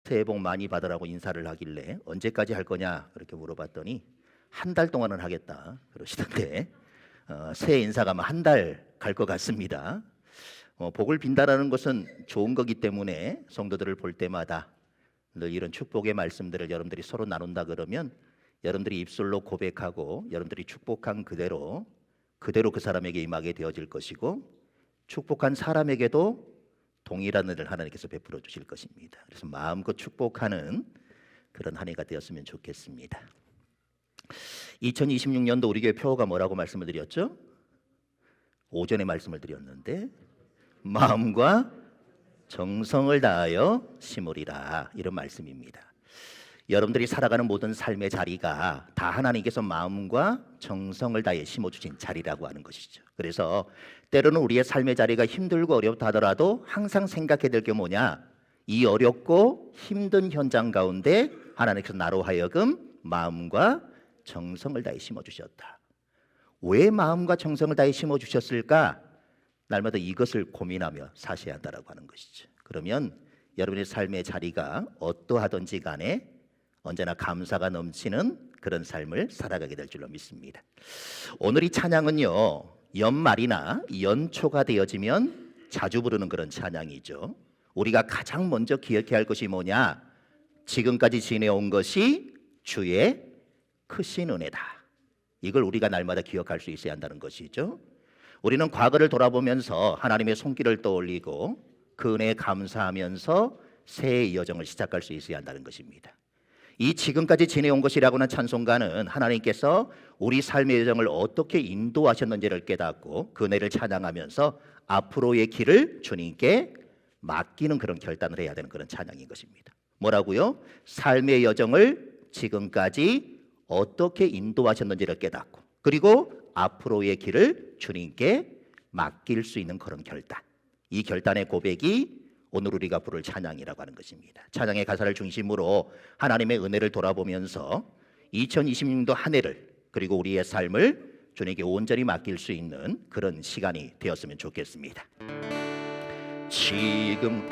새해 복 많이 받으라고 인사를 하길래 언제까지 할 거냐 그렇게 물어봤더니 한 달 동안은 하겠다 그러시던데 새해 인사가 한 달 갈 것 같습니다. 복을 빈다라는 것은 좋은 거기 때문에 성도들을 볼 때마다 늘 이런 축복의 말씀들을 여러분들이 서로 나눈다 그러면 여러분들이 입술로 고백하고 여러분들이 축복한 그대로 그 사람에게 임하게 되어질 것이고 축복한 사람에게도 동일한 은혜를 하나님께서 베풀어 주실 것입니다. 그래서 마음껏 축복하는 그런 한 해가 되었으면 좋겠습니다. 2026년도 우리 교회 표어가 뭐라고 말씀을 드렸죠? 오전에 말씀을 드렸는데 마음과 정성을 다하여 심으리라, 이런 말씀입니다. 여러분들이 살아가는 모든 삶의 자리가 다 하나님께서 마음과 정성을 다해 심어주신 자리라고 하는 것이죠. 그래서 때로는 우리의 삶의 자리가 힘들고 어렵다 하더라도 항상 생각해야 될 게 뭐냐, 이 어렵고 힘든 현장 가운데 하나님께서 나로 하여금 마음과 정성을 다해 심어주셨다. 왜 마음과 정성을 다해 심어주셨을까? 날마다 이것을 고민하며 사셔야 한다고 하는 것이죠. 그러면 여러분의 삶의 자리가 어떠하든지 간에 언제나 감사가 넘치는 그런 삶을 살아가게 될 줄로 믿습니다. 오늘 이 찬양은요, 연말이나 연초가 되어지면 자주 부르는 그런 찬양이죠. 우리가 가장 먼저 기억해야 할 것이 뭐냐? 지금까지 지내온 것이 주의 크신 은혜다. 이걸 우리가 날마다 기억할 수 있어야 한다는 것이죠. 우리는 과거를 돌아보면서 하나님의 손길을 떠올리고 그 은혜에 감사하면서 새해의 여정을 시작할 수 있어야 한다는 것입니다. 이 지금까지 지내온 것이라고 하는 찬송가는 하나님께서 우리 삶의 여정을 어떻게 인도하셨는지를 깨닫고 그 은혜를 찬양하면서 앞으로의 길을 주님께 맡기는 그런 결단을 해야 되는 그런 찬양인 것입니다. 뭐라고요? 삶의 여정을 지금까지 어떻게 인도하셨는지를 깨닫고 그리고 앞으로의 길을 주님께 맡길 수 있는 그런 결단, 이 결단의 고백이 오늘 우리가 부를 찬양이라고 하는 것입니다. 찬양의 가사를 중심으로 하나님의 은혜를 돌아보면서 2026년도 한 해를 그리고 우리의 삶을 주님께 온전히 맡길 수 있는 그런 시간이 되었으면 좋겠습니다.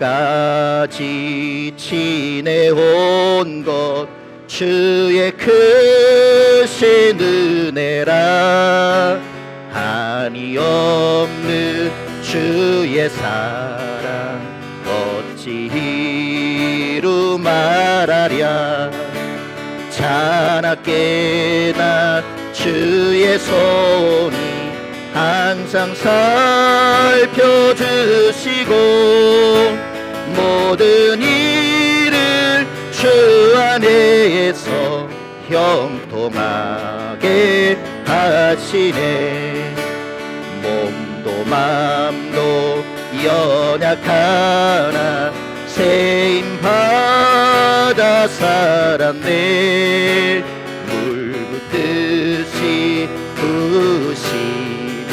지금까지 지내온 것 주의 크신 은혜라, 한이 없는 주의 사랑 어찌 이루 말하랴. 자나깨 나 주의 손이 항상 살펴주시고 모든 일을 주 안에서 형통하게 하시네. 몸도 맘도 연약하나 세임 받아 살았네. 물 붓듯이 부으시는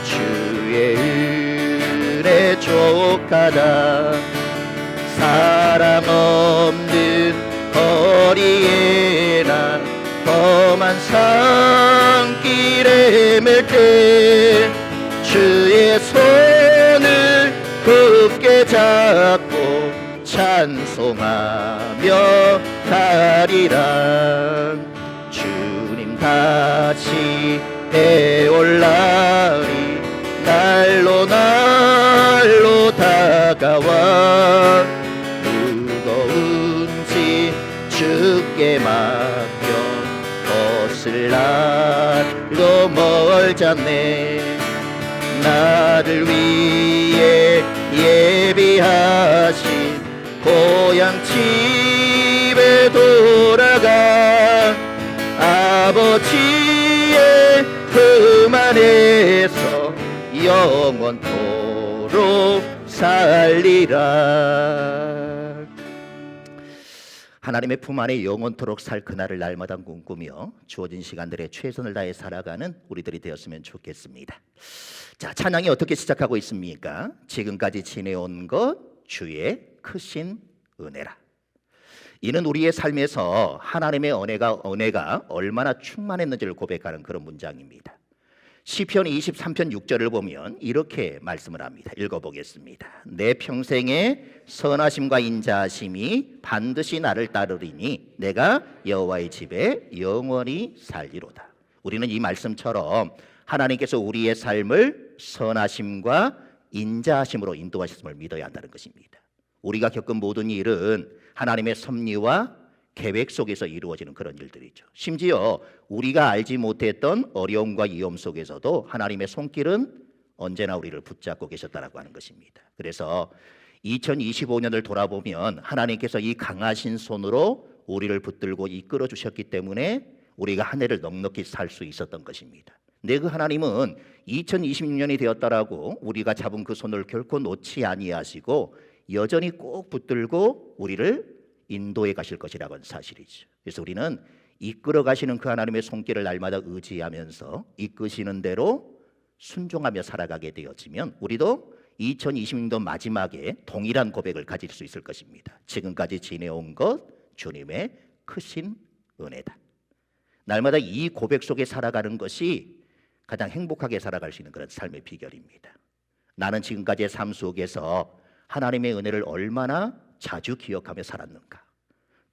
주의 은혜 족하다. 사람 없는 거리에나 험한 산길에 맬 때 주의 손을 굳게 잡고 찬송하며 가리라. 주님 다시 해올 날이 날로 날로 다가와 무거운 짐 주께 맡겨 벗을 날로 멀잖네. 나를 위해 예비하신 고향 집에 돌아가 아버지의 품 안에서 영원토록 살리라. 하나님의 품 안에 영원토록 살 그날을 날마다 꿈꾸며 주어진 시간들에 최선을 다해 살아가는 우리들이 되었으면 좋겠습니다. 자, 찬양이 어떻게 시작하고 있습니까? 지금까지 지내온 것 주의 크신 은혜라. 이는 우리의 삶에서 하나님의 은혜가 얼마나 충만했는지를 고백하는 그런 문장입니다. 시편 23편 6절을 보면 이렇게 말씀을 합니다. 읽어보겠습니다. 내 평생의 선하심과 인자하심이 반드시 나를 따르리니 내가 여호와의 집에 영원히 살리로다. 우리는 이 말씀처럼 하나님께서 우리의 삶을 선하심과 인자하심으로 인도하셨음을 믿어야 한다는 것입니다. 우리가 겪은 모든 일은 하나님의 섭리와 계획 속에서 이루어지는 그런 일들이죠. 심지어 우리가 알지 못했던 어려움과 위험 속에서도 하나님의 손길은 언제나 우리를 붙잡고 계셨다라고 하는 것입니다. 그래서 2025년을 돌아보면 하나님께서 이 강하신 손으로 우리를 붙들고 이끌어 주셨기 때문에 우리가 한 해를 넉넉히 살 수 있었던 것입니다. 근데 그 하나님은 2026년이 되었다라고 우리가 잡은 그 손을 결코 놓지 아니하시고 여전히 꼭 붙들고 우리를 인도해 가실 것이라고 하는 사실이죠. 그래서 우리는 이끌어 가시는 그 하나님의 손길을 날마다 의지하면서 이끄시는 대로 순종하며 살아가게 되어지면 우리도 2026년 마지막에 동일한 고백을 가질 수 있을 것입니다. 지금까지 지내온 것 주님의 크신 은혜다. 날마다 이 고백 속에 살아가는 것이 가장 행복하게 살아갈 수 있는 그런 삶의 비결입니다. 나는 지금까지의 삶 속에서 하나님의 은혜를 얼마나 자주 기억하며 살았는가.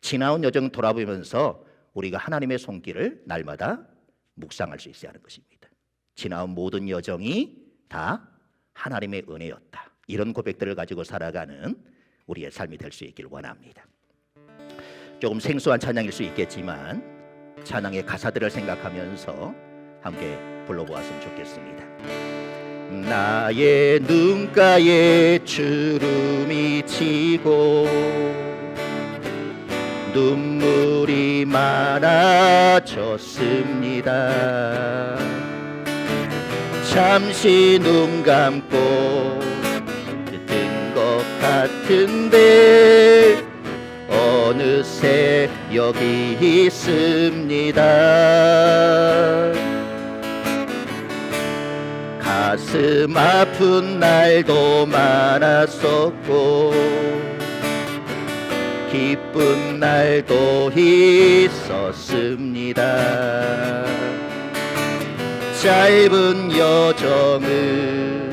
지나온 여정 돌아보면서 우리가 하나님의 손길을 날마다 묵상할 수 있어야 하는 것입니다. 지나온 모든 여정이 다 하나님의 은혜였다. 이런 고백들을 가지고 살아가는 우리의 삶이 될 수 있기를 원합니다. 조금 생소한 찬양일 수 있겠지만 찬양의 가사들을 생각하면서 함께 불러보았으면 좋겠습니다. 나의 눈가에 주름이 지고 눈물이 많아졌습니다. 잠시 눈 감고 뜬 것 같은데 어느새 여기 있습니다. 가슴 아픈 날도 많았었고 기쁜 날도 있었습니다. 짧은 여정을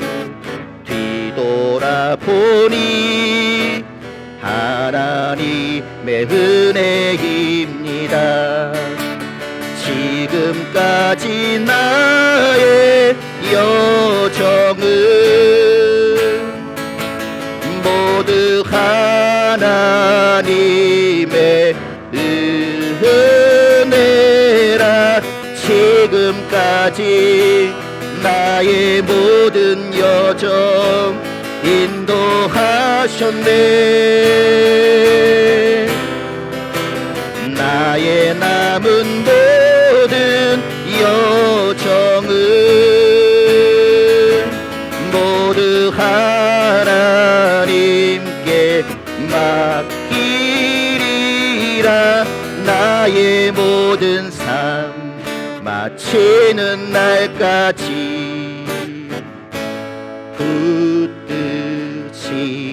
뒤돌아보니 하나님의 은혜입니다. 지금까지 나의 여정은 모두 하나님의 은혜라. 지금까지 나의 모든 여정 인도하셨네. 나의 남은 모든 여정은 모두 하나님께 맡기리라. 나의 모든 삶 마치는 날까지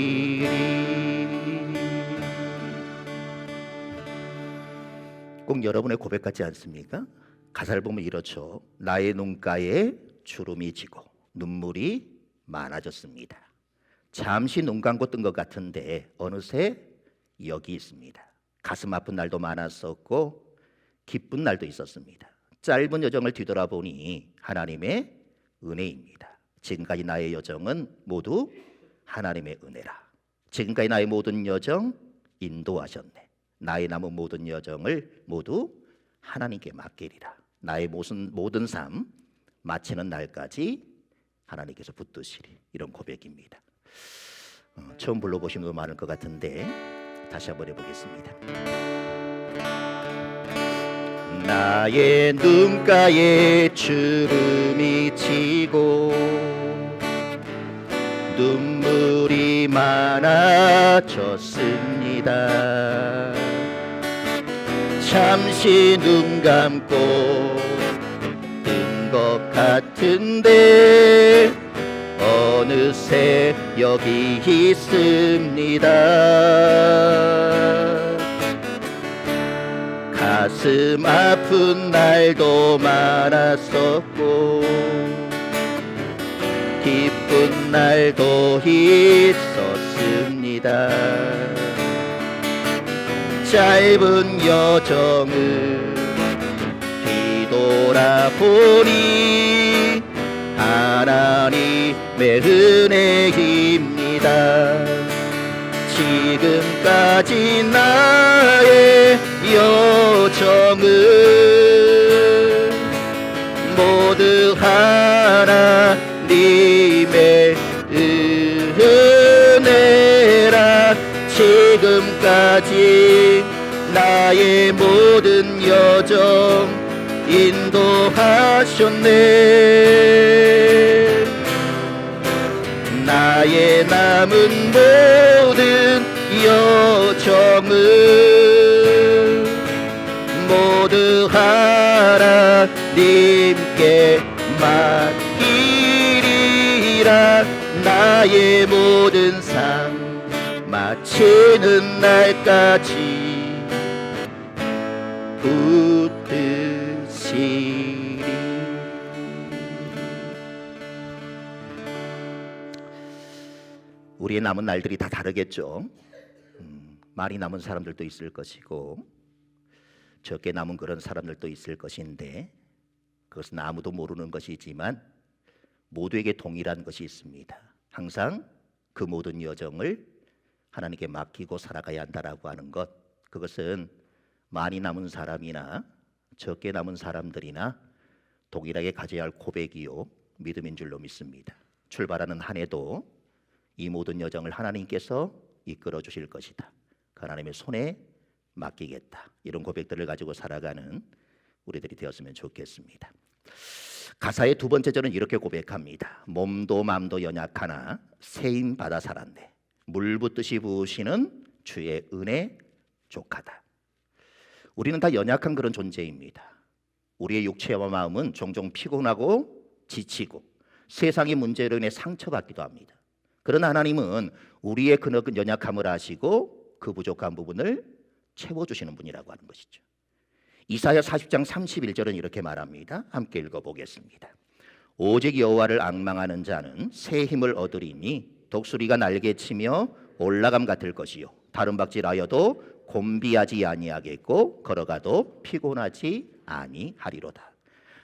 붙드시리. 꼭 여러분의 고백 같지 않습니까? 가사를 보면 이렇죠. 나의 눈가에 주름이 지고 눈물이 많아졌습니다. 잠시 눈 감고 뜬 것 같은데 어느새 여기 있습니다. 가슴 아픈 날도 많았었고 기쁜 날도 있었습니다. 짧은 여정을 뒤돌아보니 하나님의 은혜입니다. 지금까지 나의 여정은 모두 하나님의 은혜라. 지금까지 나의 모든 여정 인도하셨네. 나의 남은 모든 여정을 모두 하나님께 맡기리라. 나의 모든 삶 마치는 날까지 하나님께서 붙드시리. 이런 고백입니다. 처음 불러보신 분 많을 것 같은데 다시 한번 해보겠습니다. 나의 눈가에 주름이 지고 눈물이 많아졌습니다. 잠시 눈 감고 뜬 것 같은데 어느새 여기 있습니다. 가슴 아픈 날도 많았었고 기쁜 날도 있었습니다. 짧은 여정을 뒤돌아보니 하나님의 은혜입니다. 지금까지 나의 여정은 모두 하나님의 은혜라. 지금까지 나의 모든 여정 인도하셨네. 나의 남은 모든 여정은 모두 하나님께 맡기리라. 나의 모든 삶 마치는 날까지 붙드시리. 우리의 남은 날들이 다 다르겠죠. 많이 남은 사람들도 있을 것이고 적게 남은 그런 사람들도 있을 것인데, 그것은 아무도 모르는 것이지만 모두에게 동일한 것이 있습니다. 항상 그 모든 여정을 하나님께 맡기고 살아가야 한다라고 하는 것, 그것은 많이 남은 사람이나 적게 남은 사람들이나 동일하게 가져야 할 고백이요 믿음인 줄로 믿습니다. 출발하는 한 해도 이 모든 여정을 하나님께서 이끌어 주실 것이다, 하나님의 손에 맡기겠다, 이런 고백들을 가지고 살아가는 우리들이 되었으면 좋겠습니다. 가사의 두 번째 절은 이렇게 고백합니다. 몸도 마음도 연약하나 세임 받아 살았네. 물 붓듯이 부으시는 주의 은혜 족하다. 우리는 다 연약한 그런 존재입니다. 우리의 육체와 마음은 종종 피곤하고 지치고 세상의 문제로 인해 상처받기도 합니다. 그러나 하나님은 우리의 그 연약함을 아시고 그 부족한 부분을 채워주시는 분이라고 하는 것이죠. 이사야 40장 31절은 이렇게 말합니다. 함께 읽어보겠습니다. 오직 여호와를 앙망하는 자는 새 힘을 얻으리니 독수리가 날개치며 올라감 같을 것이요 다른 박질하여도 곤비하지 아니하겠고 걸어가도 피곤하지 아니하리로다.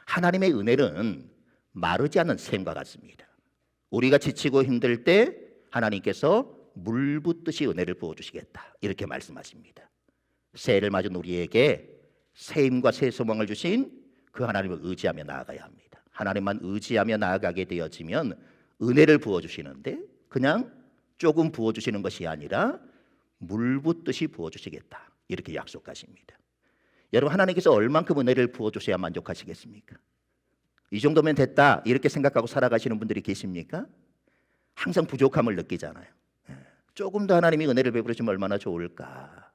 하나님의 은혜는 마르지 않는 샘과 같습니다. 우리가 지치고 힘들 때 하나님께서 물 붓듯이 은혜를 부어주시겠다, 이렇게 말씀하십니다. 새해를 맞은 우리에게 새 힘과 새 소망을 주신 그 하나님을 의지하며 나아가야 합니다. 하나님만 의지하며 나아가게 되어지면 은혜를 부어주시는데 그냥 조금 부어주시는 것이 아니라 물 붓듯이 부어주시겠다, 이렇게 약속하십니다. 여러분, 하나님께서 얼만큼 은혜를 부어주셔야 만족하시겠습니까? 이 정도면 됐다 이렇게 생각하고 살아가시는 분들이 계십니까? 항상 부족함을 느끼잖아요. 조금 더 하나님이 은혜를 베풀어주면 얼마나 좋을까,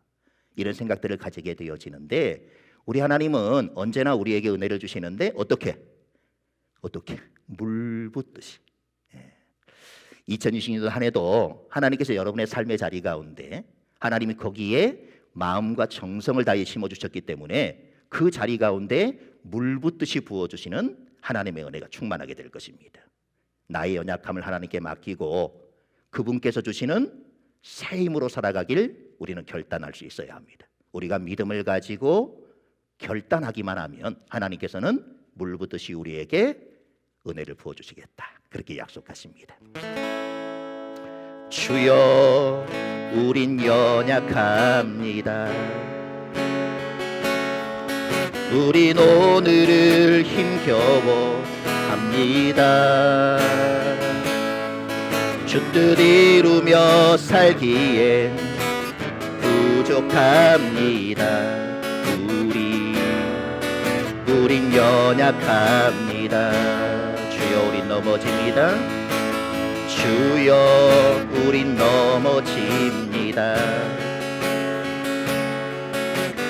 이런 생각들을 가지게 되어지는데, 우리 하나님은 언제나 우리에게 은혜를 주시는데 어떻게 물 붓듯이. 2020년도 한 해도 하나님께서 여러분의 삶의 자리 가운데 하나님이 거기에 마음과 정성을 다해 심어주셨기 때문에 그 자리 가운데 물 붓듯이 부어주시는 하나님의 은혜가 충만하게 될 것입니다. 나의 연약함을 하나님께 맡기고 그분께서 주시는 새 힘으로 살아가길 우리는 결단할 수 있어야 합니다. 우리가 믿음을 가지고 결단하기만 하면 하나님께서는 물 붓듯이 우리에게 은혜를 부어주시겠다, 그렇게 약속하십니다. 주여 우린 연약합니다. 우린 오늘을 힘겨워합니다. 주 뜻 이루며 살기엔 부족합니다. 우린 연약합니다. 주여 우린 넘어집니다. 주여 우린 넘어집니다.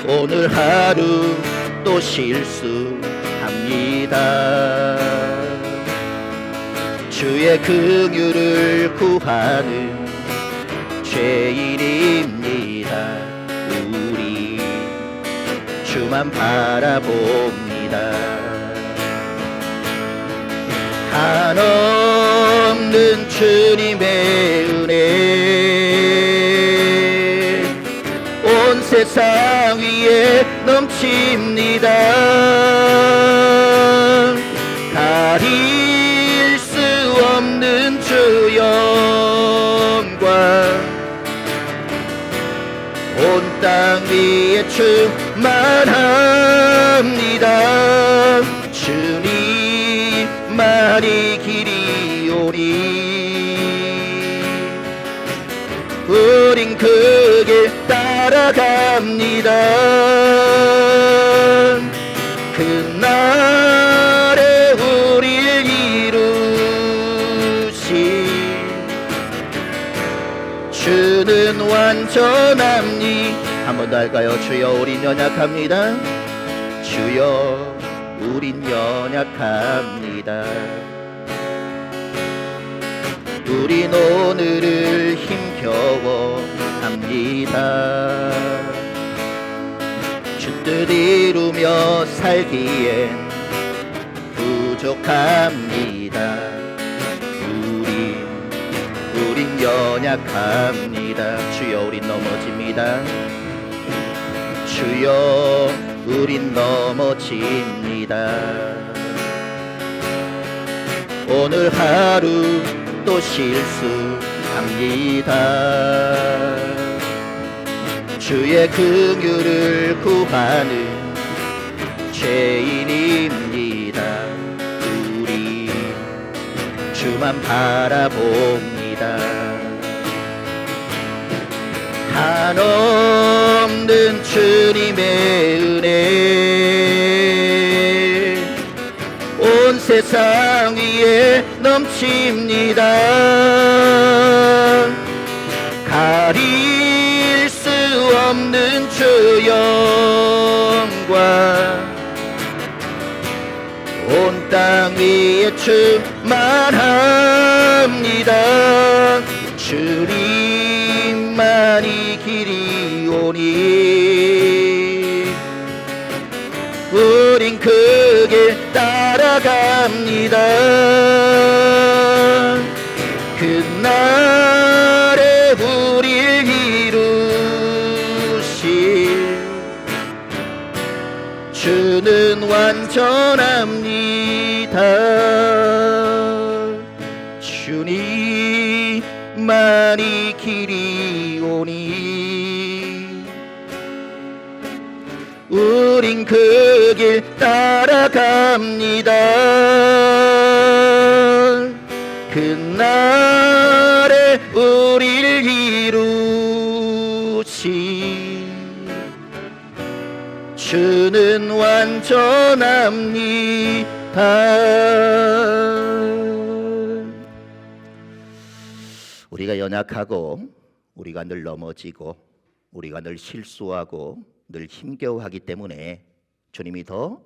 오늘 하루 또 실수합니다. 주의 긍휼을 구하는 죄인입니다. 주만 바라봅니다. 한없는 주님의 은혜 온 세상 위에 넘칩니다. 가릴 수 없는 주 영광 온 땅 위에 충만합니다. 주님만이 길이 오니 우린 그 길 따라갑니다. 그날에 우릴 이루신 주는 완전함니. 한 번 더 할까요? 주여 우린 연약합니다. 주여 우린 연약합니다. 우린 오늘을 힘겨워합니다. 주 뜻 이루며 살기엔 부족합니다. 우린 연약합니다. 주여 우린 넘어집니다. 주여 우린 넘어집니다. 오늘 하루 또 실수합니다. 주의 긍휼을 구하는 죄인입니다. 우리 주만 바라봅니다. 한없는 주님의 은혜 온 세상 위에 넘칩니다. 가릴 수 없는 주 영광 온 땅 위에 충만합니다. 주님만이 길이 오니 우린 그 길 따라갑니다. 그날에 우릴 이루실 주는 완전합니다. 주님만이 길이 오니 우린 그 길 따라갑니다. 그날에 우릴 이루신 주는 완전합니다. 우리가 연약하고 우리가 늘 넘어지고 우리가 늘 실수하고 늘 힘겨워하기 때문에 주님이 더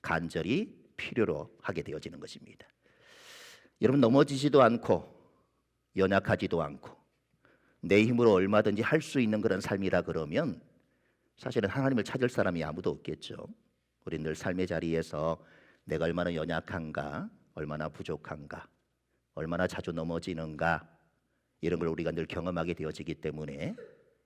간절히 필요로 하게 되어지는 것입니다. 여러분 넘어지지도 않고 연약하지도 않고 내 힘으로 얼마든지 할 수 있는 그런 삶이라 그러면 사실은 하나님을 찾을 사람이 아무도 없겠죠. 우리 늘 삶의 자리에서 내가 얼마나 연약한가, 얼마나 부족한가, 얼마나 자주 넘어지는가 이런 걸 우리가 늘 경험하게 되어지기 때문에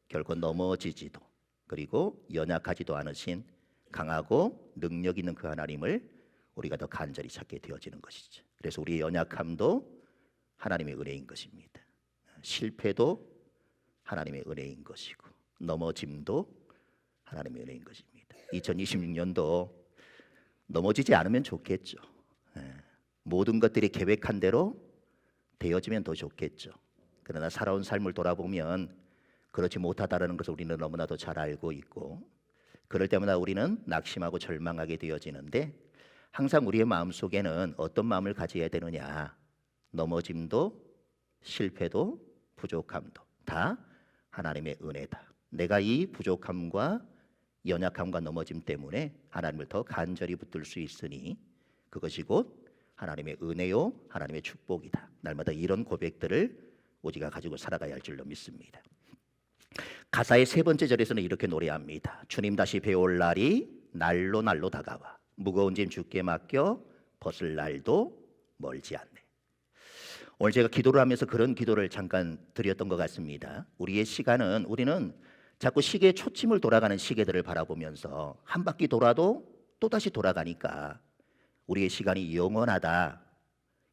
결코 넘어지지도 그리고 연약하지도 않으신 강하고 능력 있는 그 하나님을 우리가 더 간절히 찾게 되어지는 것이죠. 그래서 우리의 연약함도 하나님의 은혜인 것입니다. 실패도 하나님의 은혜인 것이고 넘어짐도 하나님의 은혜인 것입니다. 2026년도 넘어지지 않으면 좋겠죠. 모든 것들이 계획한 대로 되어지면 더 좋겠죠. 그러나 살아온 삶을 돌아보면 그렇지 못하다는 것을 우리는 너무나도 잘 알고 있고 그럴 때마다 우리는 낙심하고 절망하게 되어지는데 항상 우리의 마음속에는 어떤 마음을 가져야 되느냐. 넘어짐도 실패도 부족함도 다 하나님의 은혜다. 내가 이 부족함과 연약함과 넘어짐 때문에 하나님을 더 간절히 붙들 수 있으니 그것이 곧 하나님의 은혜요 하나님의 축복이다. 날마다 이런 고백들을 우리가 가지고 살아가야 할 줄로 믿습니다. 가사의 세 번째 절에서는 이렇게 노래합니다. 주님 다시 배울 날이 날로 날로 다가와 무거운 짐 주께 맡겨 벗을 날도 멀지 않네. 오늘 제가 기도를 하면서 그런 기도를 잠깐 드렸던 것 같습니다. 우리의 시간은 우리는 자꾸 시계의 초침을 돌아가는 시계들을 바라보면서 한 바퀴 돌아도 또다시 돌아가니까 우리의 시간이 영원하다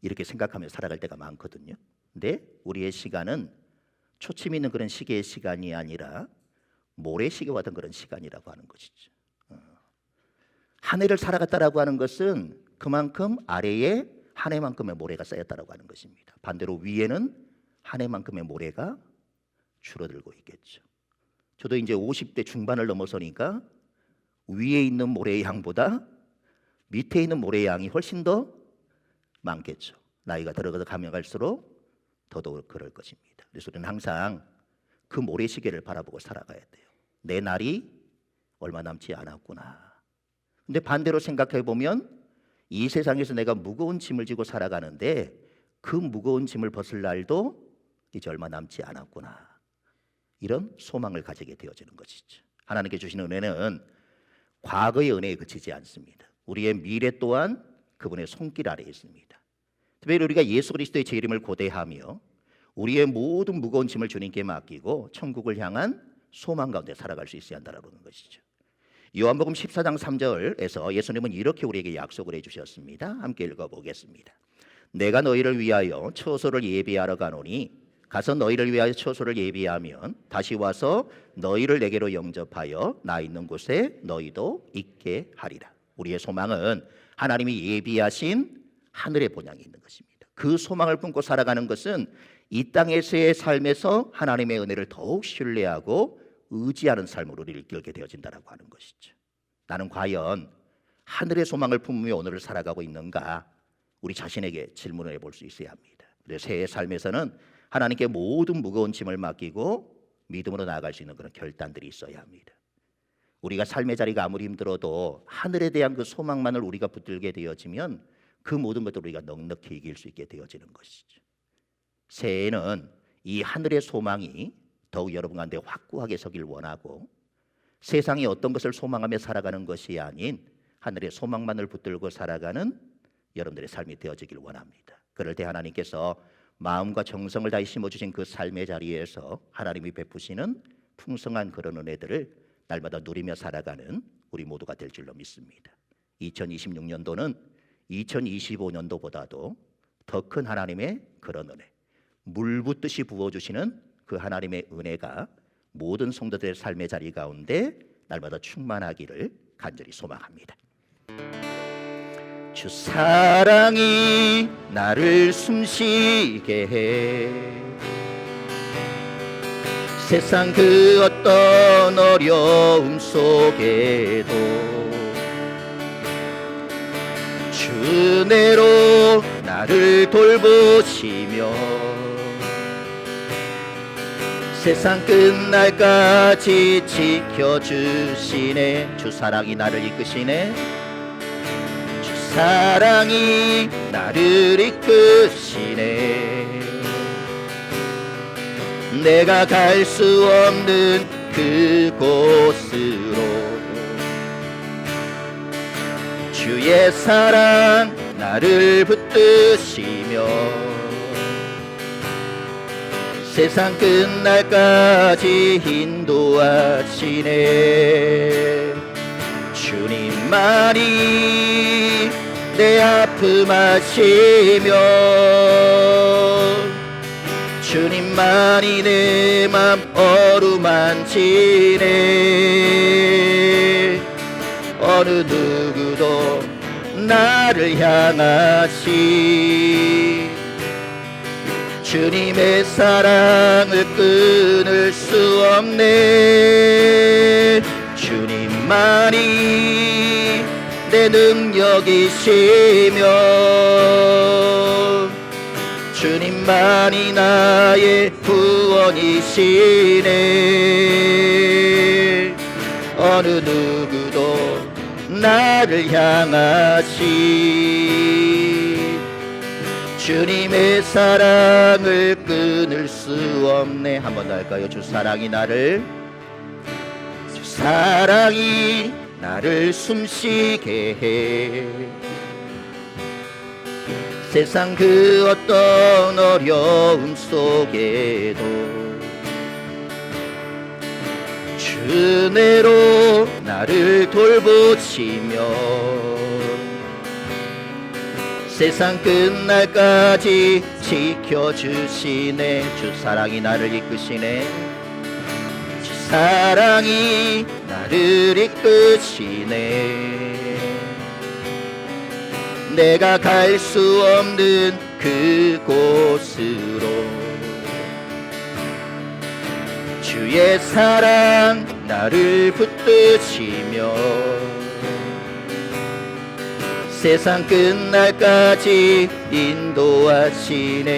이렇게 생각하며 살아갈 때가 많거든요. 근데 우리의 시간은 초침 있는 그런 시계의 시간이 아니라 모래시계와 같은 그런 시간이라고 하는 것이죠. 한 해를 살아갔다라고 하는 것은 그만큼 아래에 한 해만큼의 모래가 쌓였다라고 하는 것입니다. 반대로 위에는 한 해만큼의 모래가 줄어들고 있겠죠. 저도 이제 50대 중반을 넘어서니까 위에 있는 모래의 양보다 밑에 있는 모래의 양이 훨씬 더 많겠죠. 나이가 들어가면 갈수록 더더욱 그럴 것입니다. 그래서 우리는 항상 그 모래시계를 바라보고 살아가야 돼요. 내 날이 얼마 남지 않았구나. 근데 반대로 생각해 보면 이 세상에서 내가 무거운 짐을 지고 살아가는데 그 무거운 짐을 벗을 날도 이제 얼마 남지 않았구나. 이런 소망을 가지게 되어지는 것이죠. 하나님께 주시는 은혜는 과거의 은혜에 그치지 않습니다. 우리의 미래 또한 그분의 손길 아래에 있습니다. 특별히 우리가 예수 그리스도의 제 이름을 고대하며 우리의 모든 무거운 짐을 주님께 맡기고 천국을 향한 소망 가운데 살아갈 수 있어야 한다는 것이죠. 요한복음 14장 3절에서 예수님은 이렇게 우리에게 약속을 해주셨습니다. 함께 읽어보겠습니다. 내가 너희를 위하여 처소를 예비하러 가노니 가서 너희를 위하여 처소를 예비하면 다시 와서 너희를 내게로 영접하여 나 있는 곳에 너희도 있게 하리라. 우리의 소망은 하나님이 예비하신 하늘의 본향이 있는 것입니다. 그 소망을 품고 살아가는 것은 이 땅에서의 삶에서 하나님의 은혜를 더욱 신뢰하고 의지하는 삶으로 우리를 이끌게 되어진다라고 하는 것이죠. 나는 과연 하늘의 소망을 품으며 오늘을 살아가고 있는가? 우리 자신에게 질문을 해볼 수 있어야 합니다. 그래서 새해 삶에서는 하나님께 모든 무거운 짐을 맡기고 믿음으로 나아갈 수 있는 그런 결단들이 있어야 합니다. 우리가 삶의 자리가 아무리 힘들어도 하늘에 대한 그 소망만을 우리가 붙들게 되어지면 그 모든 것들을 우리가 넉넉히 이길 수 있게 되어지는 것이죠. 새해에는 이 하늘의 소망이 더욱 여러분 가운데 확고하게 서길 원하고 세상이 어떤 것을 소망하며 살아가는 것이 아닌 하늘의 소망만을 붙들고 살아가는 여러분들의 삶이 되어지길 원합니다. 그럴 때 하나님께서 마음과 정성을 다해 심어주신 그 삶의 자리에서 하나님이 베푸시는 풍성한 그런 은혜들을 날마다 누리며 살아가는 우리 모두가 될 줄로 믿습니다. 2026년도는 2025년도보다도 더 큰 하나님의 그런 은혜, 물 붓듯이 부어주시는 그 하나님의 은혜가 모든 성도들의 삶의 자리 가운데 날마다 충만하기를 간절히 소망합니다. 주 사랑이 나를 숨쉬게 해 세상 그 어떤 어려움 속에도 주 은혜로 나를 돌보시며 세상 끝날까지 지켜주시네. 주 사랑이 나를 이끄시네. 주 사랑이 나를 이끄시네. 내가 갈 수 없는 그곳으로 주의 사랑 나를 붙드시며 세상 끝날까지 인도하시네. 주님만이 내 아픔 아시며 주님만이 내 맘 어루만지네. 어느 누구도 나를 향하시 주님의 사랑을 끊을 수 없네. 주님만이 내 능력이시며 주님만이 나의 구원이시네. 어느 누구도 나를 향하시 주님의 사랑을 끊을 수 없네. 한 번 더 할까요? 주 사랑이 나를 주 사랑이 나를 숨쉬게 해. 세상 그 어떤 어려움 속에도 주 은혜로 나를 돌보시며 세상 끝날까지 지켜주시네. 주 사랑이 나를 이끄시네. 주 사랑이 나를 이끄시네. 내가 갈 수 없는 그곳으로 주의 사랑 나를 붙드시며 세상 끝날까지 인도하시네.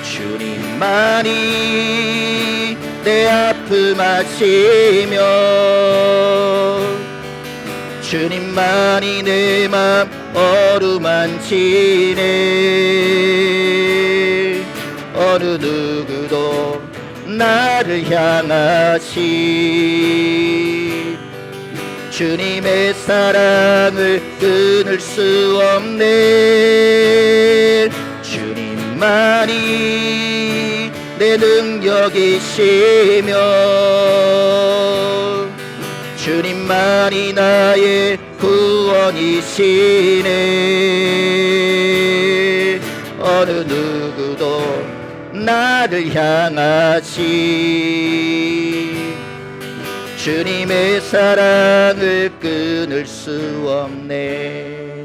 주님만이 내 아픔 아시며 주님만이 내 맘 어루만지네. 어느 누구도 나를 향하시 주님의 사랑을 끊을 수 없네. 주님만이 내 능력이시며 주님만이 나의 구원이시네. 어느 누구도 나를 향하시 주님의 사랑을 끊을 수 없네.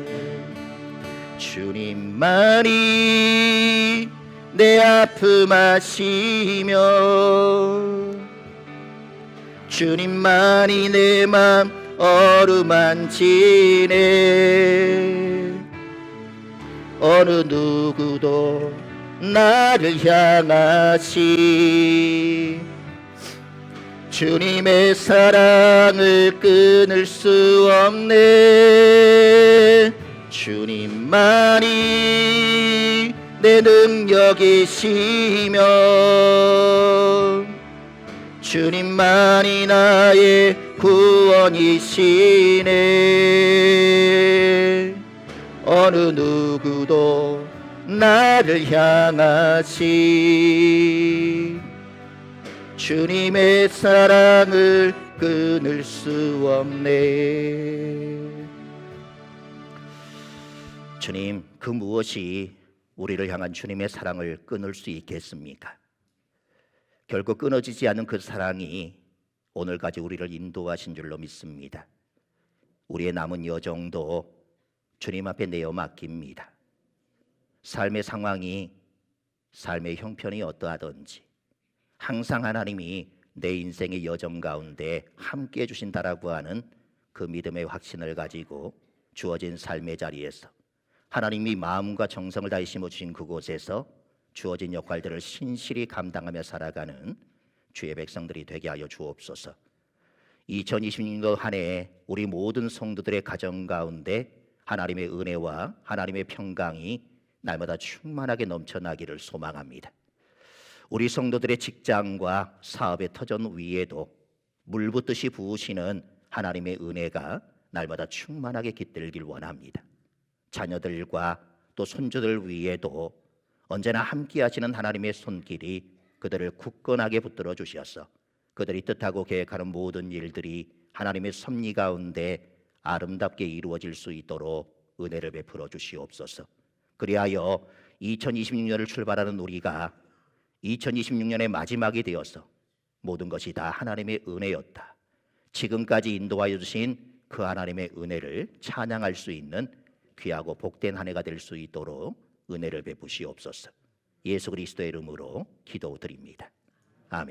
주님만이 내 아픔 아시며 주님만이 내 맘 어루만지네. 어느 누구도 나를 향하시 주님의 사랑을 끊을 수 없네. 주님만이 내 능력이시며 주님만이 나의 구원이시네. 어느 누구도 나를 향하시 주님의 사랑을 끊을 수 없네. 주님, 그 무엇이 우리를 향한 주님의 사랑을 끊을 수 있겠습니까? 결국 끊어지지 않는 그 사랑이 오늘까지 우리를 인도하신 줄로 믿습니다. 우리의 남은 여정도 주님 앞에 내어 맡깁니다. 삶의 상황이, 삶의 형편이 어떠하든지 항상 하나님이 내 인생의 여정 가운데 함께해 주신다라고 하는 그 믿음의 확신을 가지고 주어진 삶의 자리에서 하나님이 마음과 정성을 다해 심어주신 그곳에서 주어진 역할들을 신실히 감당하며 살아가는 주의 백성들이 되게 하여 주옵소서. 2026년 한 해 우리 모든 성도들의 가정 가운데 하나님의 은혜와 하나님의 평강이 날마다 충만하게 넘쳐나기를 소망합니다. 우리 성도들의 직장과 사업의 터전 위에도 물 붓듯이 부으시는 하나님의 은혜가 날마다 충만하게 깃들길 원합니다. 자녀들과 또 손주들 위에도 언제나 함께 하시는 하나님의 손길이 그들을 굳건하게 붙들어 주셔서 그들이 뜻하고 계획하는 모든 일들이 하나님의 섭리 가운데 아름답게 이루어질 수 있도록 은혜를 베풀어 주시옵소서. 그리하여 2026년을 출발하는 우리가 2026년의 마지막이 되어서 모든 것이 다 하나님의 은혜였다, 지금까지 인도하여 주신 그 하나님의 은혜를 찬양할 수 있는 귀하고 복된 한 해가 될 수 있도록 은혜를 베푸시옵소서. 예수 그리스도의 이름으로 기도드립니다. 아멘.